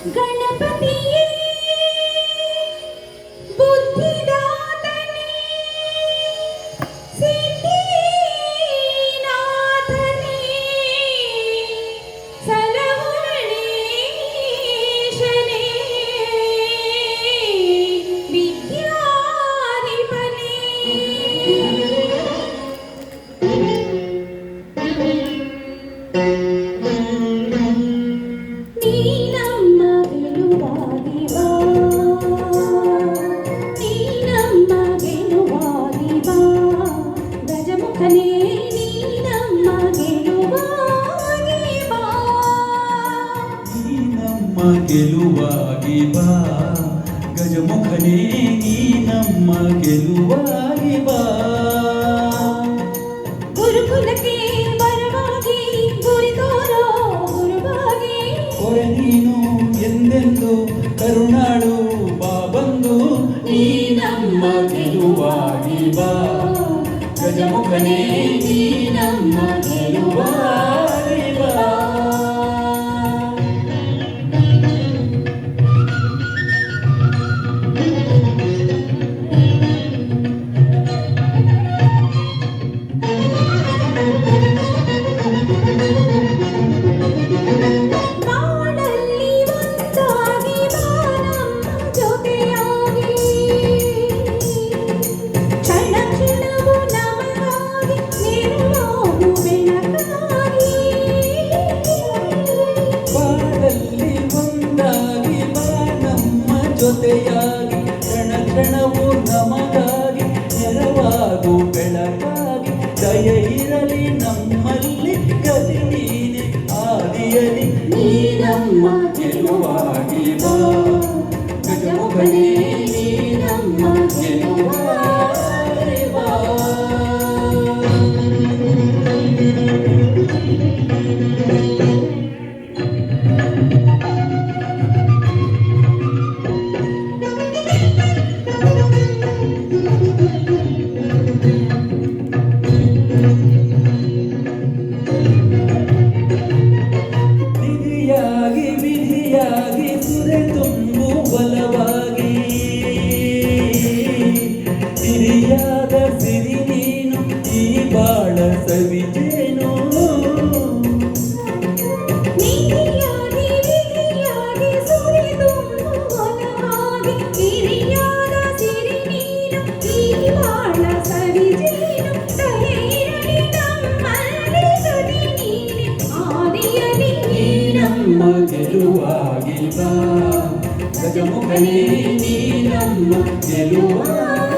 ಗಣಪತಿಯೇ ಬುದ್ಧಿದಾತನೇ ಸಿದ್ಧಿನಾಥನೇ ಸಲಹುಣೇಶನೇ ವಿದ್ಯಾಧಿಪನೇ ಗೆಲುವಾಗಿ ಬಾ ಗಜಮುಖನೇ ನೀ ನಮ್ಮ ಗೆಲುವಾಗಿ ಬಾ ಗುರುಕುಲಕ್ಕೆ ಬರವಾಗಿ ಗುರಿ ತೋರೋ ಗುರುವಾಗಿ ಕೊರೆ ನೀನು ಎಂದೆಂದು ಕರುಣಾಳು ಬಾ ಬಂದು ನೀ ನಮ್ಮ ಗೆಲುವಾಗಿ ಬಾ ಗಜಮುಖನೇ ನೀ ನಮ್ಮ ಗೆಲುವಾಗಿ ಬಾ ಜೊತೆಯಾಗಿ ಕ್ಷಣ ಕ್ಷಣವು ನಮಗಾಗಿ ನೆರವಾಗು ಬೆಳಕಾಗಿ ದಯ ಇರಲಿ ನಮ್ಮಲ್ಲಿ ಗತಿ ನೀನೆ ಆದಿಯಲಿ ನೀ ನಮ್ಮ ಗೆಲುವಾಗಿ ಬಾ ಗಜಮುಖನೇ ನೀ ನಮ್ಮ ಗೆಲುವಾಗಿ ಬಾ ವಿಧಿಯಾಗಿ ಸುರೆ ತುಂಬು ಬಲವಾಗಿ ಸಿರಿಯಾದ ಸಿರಿ ನೀನು ಈ ಬಾಳ ಸವಿಜೇನು ಗೆಲುವಾಗಿ ಬಾ ಗಜಮುಖನೇ ನೀ ನಮ್ಮ ಗೆಲುವಾಗಿ